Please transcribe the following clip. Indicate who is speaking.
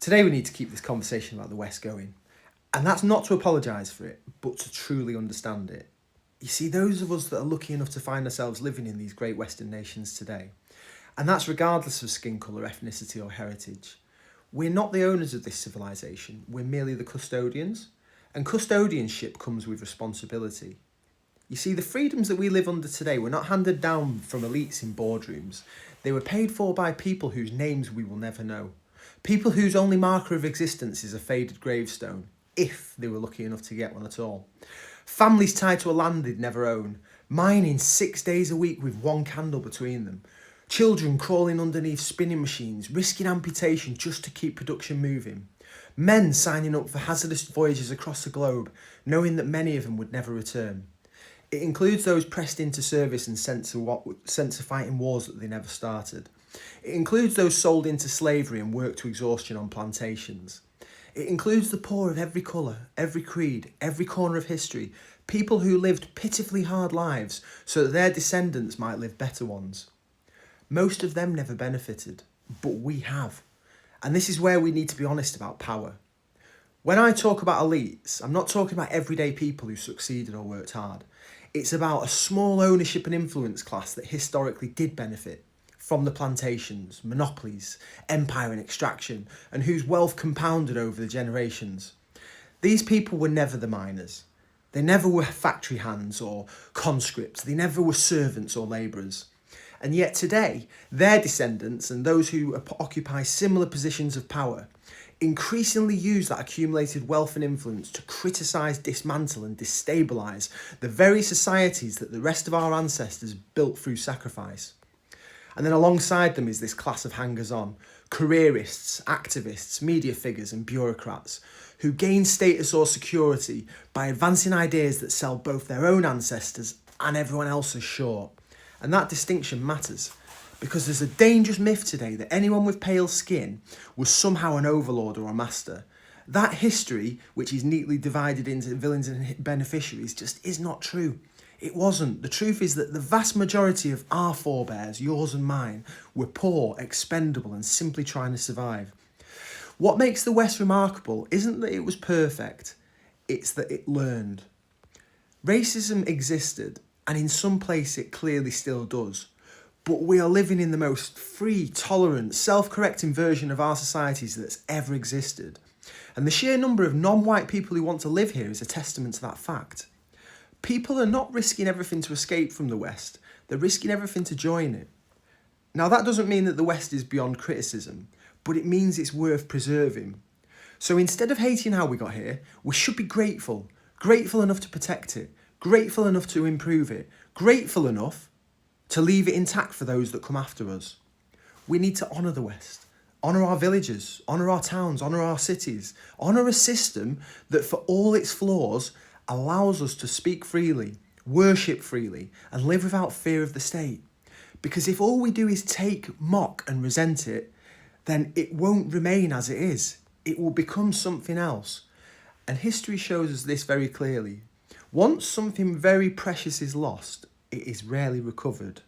Speaker 1: Today we need to keep this conversation about the West going. And that's not to apologise for it, but to truly understand it. You see, those of us that are lucky enough to find ourselves living in these great Western nations today, and that's regardless of skin colour, ethnicity or heritage, we're not the owners of this civilization, we're merely the custodians. And custodianship comes with responsibility. You see, the freedoms that we live under today were not handed down from elites in boardrooms. They were paid for by people whose names we will never know. People whose only marker of existence is a faded gravestone, if they were lucky enough to get one at all. Families tied to a land they'd never own, mining 6 days a week with one candle between them. Children crawling underneath spinning machines, risking amputation just to keep production moving. Men signing up for hazardous voyages across the globe, knowing that many of them would never return. It includes those pressed into service and sent to fight in wars that they never started. It includes those sold into slavery and worked to exhaustion on plantations. It includes the poor of every colour, every creed, every corner of history, people who lived pitifully hard lives so that their descendants might live better ones. Most of them never benefited, but we have. And this is where we need to be honest about power. When I talk about elites, I'm not talking about everyday people who succeeded or worked hard. It's about a small ownership and influence class that historically did benefit from the plantations, monopolies, empire and extraction, and whose wealth compounded over the generations. These people were never the miners. They never were factory hands or conscripts. They never were servants or labourers. And yet today, their descendants and those who occupy similar positions of power increasingly use that accumulated wealth and influence to criticise, dismantle and destabilise the very societies that the rest of our ancestors built through sacrifice. And then alongside them is this class of hangers-on, careerists, activists, media figures and bureaucrats who gain status or security by advancing ideas that sell both their own ancestors and everyone else's short. And that distinction matters because there's a dangerous myth today that anyone with pale skin was somehow an overlord or a master. That history, which is neatly divided into villains and beneficiaries, just is not true. It wasn't. The truth is that the vast majority of our forebears, yours and mine, were poor, expendable and simply trying to survive. What makes the West remarkable isn't that it was perfect, it's that it learned. Racism existed, and in some place it clearly still does. But we are living in the most free, tolerant, self-correcting version of our societies that's ever existed. And the sheer number of non-white people who want to live here is a testament to that fact. People are not risking everything to escape from the West, they're risking everything to join it. Now that doesn't mean that the West is beyond criticism, but it means it's worth preserving. So instead of hating how we got here, we should be grateful enough to protect it, grateful enough to improve it, grateful enough to leave it intact for those that come after us. We need to honour the West, honour our villages, honour our towns, honour our cities, honour a system that for all its flaws allows us to speak freely, worship freely and live without fear of the state. Because if all we do is take, mock and resent it, then it won't remain as it is. It will become something else. And history shows us this very clearly. Once something very precious is lost, it is rarely recovered.